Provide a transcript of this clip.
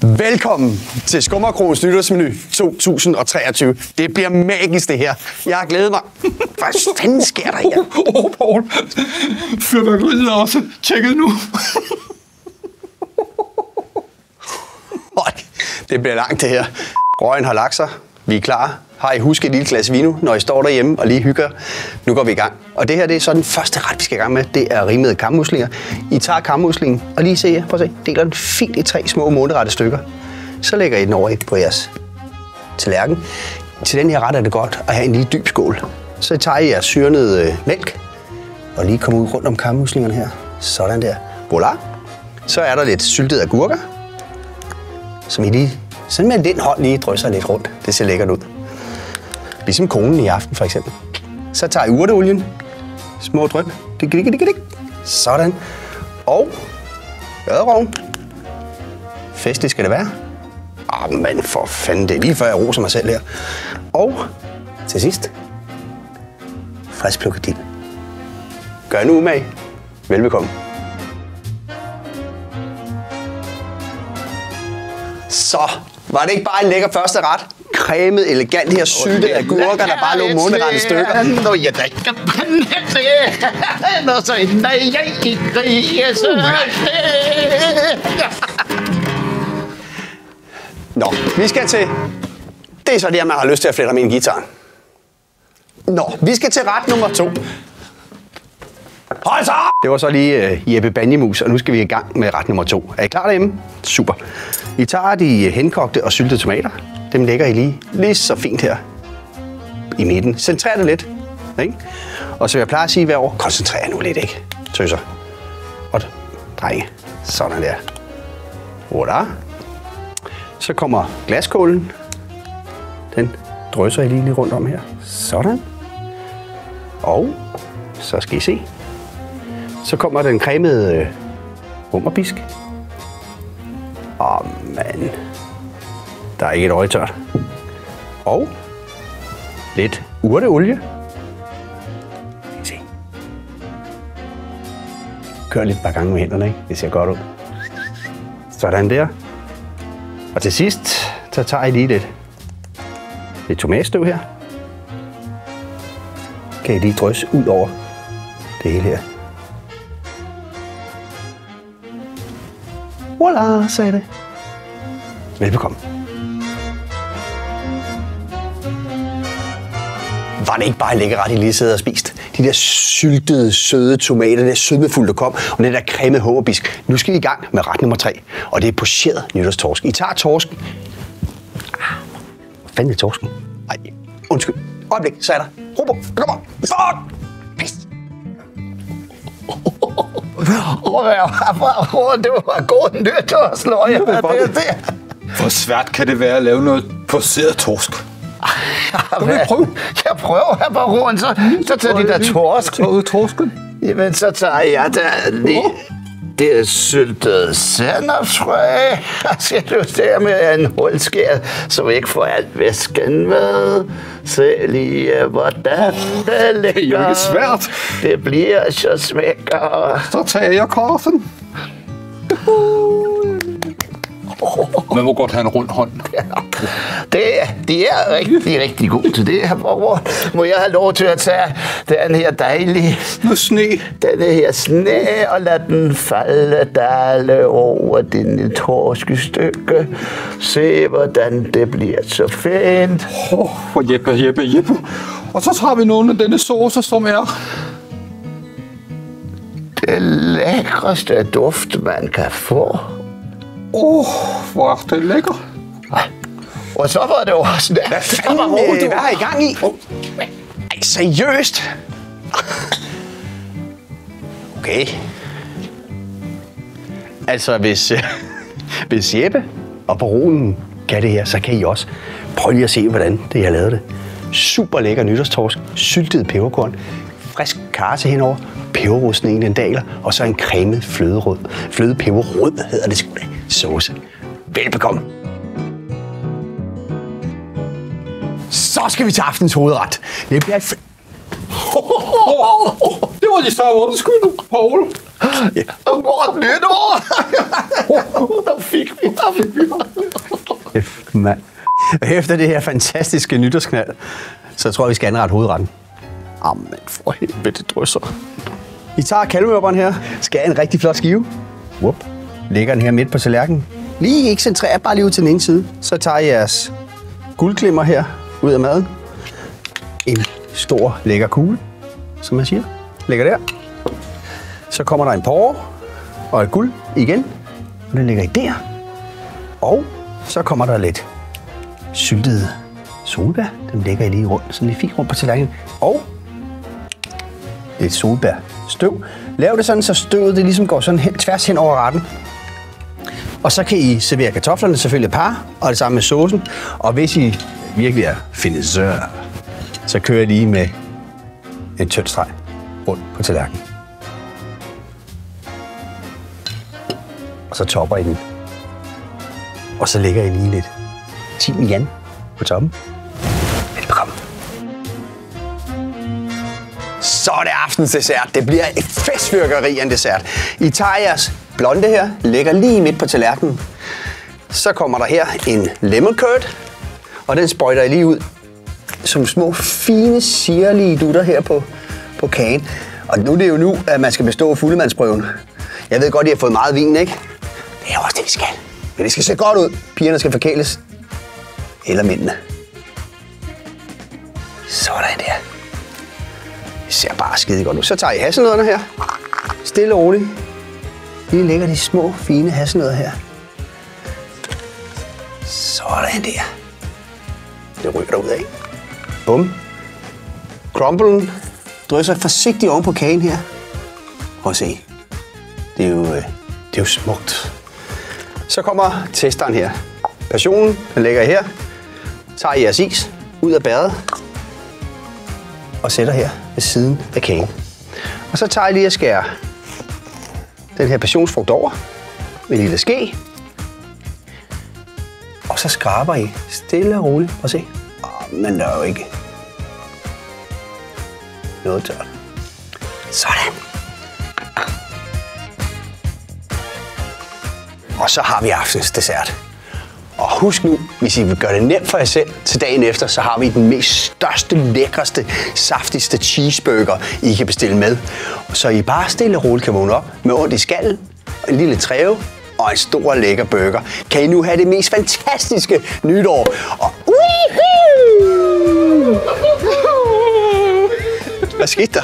Velkommen til Skummerkrogens nytårsmenu 2023. Det bliver magisk, det her. Jeg har glædet mig. Hvad fanden sker der her? Poul. Fyrværkeriet er også tjekket nu. Det bliver langt, det her. Røgen har lagt sig. Vi er klar. Har I husket et lille glas vino, når I står derhjemme og lige hygger? Nu går vi i gang. Og det her, det er så den første ret, vi skal i gang med. Det er rimede kammuslinger. I tager kammuslingen og lige se her. Prøv at se. Deler den fint i 3 små målrette stykker. Så lægger I den over på jeres tallerken. Til den her ret er det godt at have en lille dyb skål. Så tager I jeres syrnede mælk og lige kommer ud rundt om kammuslingerne her. Sådan der. Voilà. Så er der lidt syltede agurker, som I lige sådan med den hånd lige drysser lidt rundt. Det ser lækkert ud. Ligesom konen i aften for eksempel. Så tager I urteolien. Små dryp. Sådan. Og ørredroven. Festligt skal det være. Men for fanden, det er lige før jeg roser mig selv her. Og til sidst, friskplukket dild. Gør nu umage. Velbekomme. Så var det ikke bare en lækker første ret? Cremet, elegant her syltede agurker, der bare lå månederende stykker. Nå, vi skal til... Det er så det, man har lyst til at flette med en guitar. Nå, vi skal til ret nummer 2. Hold så! Det var så lige Jeppe Banjemus, og nu skal vi i gang med ret nummer 2. Er I klar derhjemme? Super. I tager de henkogte og syltede tomater. Dem lægger I lige så fint her i midten. Centrer det lidt. Ikke? Og så jeg plejer at sige hver år, koncentrer nu lidt, ikke? Tøser. Og drenge. Sådan der. Voilà. Så kommer glaskålen. Den drysser I lige rundt om her. Sådan. Og så skal I se. Så kommer den cremede hummerbisk. Men der er ikke et øje tørt. Og lidt urteolie. Se. Kør lidt par gange med hænderne, ikke? Det ser godt ud. Sådan der. Og til sidst, så tager I lige lidt tomatstøv her. Kan I lige drysse ud over det hele her. Voilà, sagde det. Velbekomme. Var det ikke bare en lækker ret, I lige sidder og spist? De der syltede, søde tomater, det der sødmefulde, der kom, og den der cremede hummerbisk. Nu skal vi i gang med ret nummer 3, og det er pocheret nytårstorsk. I tager torsken. Hvad fanden er torsken? Nej, undskyld. Øjeblik, så er der. Robert, kom on. Fuck! Pist. Det var god nytårsløg. Hvor svært kan det være at lave noget poseret torsk? Du vil prøve? Jeg prøver her, baron, så tager de der torsk. Torsken? Jamen, så tager jeg da lige det er syltede sennepsfrø. Og skal du der med en hulskær, så vi ikke får alt væsken med. Se lige, hvordan det ligger. Det er jo ikke svært. Det bliver så smækker. Så tager jeg kaffen. Man må godt have en rund hånd. Ja, de er rigtig gode til det her, bror. Må jeg have lov til at tage den her dejlige... Sne. Den her sne, og lade den falde, dale over dine torskestykke. Se, hvordan det bliver så fint. For Jeppe. Og så tager vi nogle af denne sauce, som er... det lækreste duft, man kan få. Hvor er det lækker. Og så var det også... Hvad er I gang i? Ej, seriøst? Okay. Altså, hvis Jeppe og baronen kan det her, så kan I også. Prøv lige at se, hvordan det jeg lavet det. Super lækker nytårstorsk, syltet peberkorn, frisk karse henover, peberrostning den daler, og så en cremet flødepeberrød hedder det sgu da. Sauce. Velbekomme. Så skal vi til aftens hovedret. Det bliver Det var de samme undskyld, Paul. Ja. Godt nytår! Der fik vi. Mand. Efter det her fantastiske nytårsknald, så tror jeg, vi skal anrette hovedretten. Jamen, for helvede, drysser. I tager kalvemørberen her, skærer en rigtig flot skive. Whoop. Lægger den her midt på tallerkenen. Lige ikke centreret, bare lige ud til den ene side. Så tager I jeres guldklimmer her ud af maden. En stor lækker kugle, som man siger. Lægger der. Så kommer der en porre og et guld igen. Og den lægger I der. Og så kommer der lidt syltede solbær. Dem lægger I lige rundt, sådan lige fint rundt på tallerkenen. Og lidt solbærstøv. Lav det sådan, så støvet det ligesom går sådan tværs hen over retten. Og så kan I servere kartoflerne selvfølgelig par, og det samme med saucen. Og hvis I virkelig er finisseur, så kører jeg lige med en tynd streg rundt på tallerkenen. Og så topper I den. Og så lægger I lige lidt timian på toppen. Velbekomme. Så er det aftensdessert. Det bliver et festfyrkeri af en dessert. I tager jeres blonde her, lægger lige midt på tallerkenen. Så kommer der her en lemon curd, og den sprøjter I lige ud som små, fine, sirlige dutter her på kagen. Og nu er det jo nu, at man skal bestå fuldemandsprøven. Jeg ved godt, at I har fået meget vin, ikke? Det er også det, vi skal. Men det skal se godt ud. Pigerne skal forkæles. Eller mændene. Sådan der. Det ser bare skide godt ud. Så tager I hasselnødderne her. Stille og roligt. Lige lægger de små, fine hasselnødder her. Sådan der. Det ryger der ud af. Bum. Crumblen drysser forsigtigt oven på kagen her. Prøv at se. Det er jo smukt. Så kommer testeren her. Passionen, den lægger I her. Tager I jeres is ud af bæret. Og sætter her ved siden af kagen. Og så tager I lige og skærer den her passionsfrugt over med en lille ske. Og så skraber I stille og roligt. Prøv at se. Men der er jo ikke noget tørt. Sådan. Og så har vi aftens dessert. Og husk nu, hvis I vil gøre det nemt for jer selv til dagen efter, så har vi den mest største, lækreste, saftigste cheeseburger, I kan bestille med. Så I bare stille og roligt kan vågne op med ondt i skallen, en lille træve og en stor lækker burger. Kan I nu have det mest fantastiske nytår. Og hvad skete der?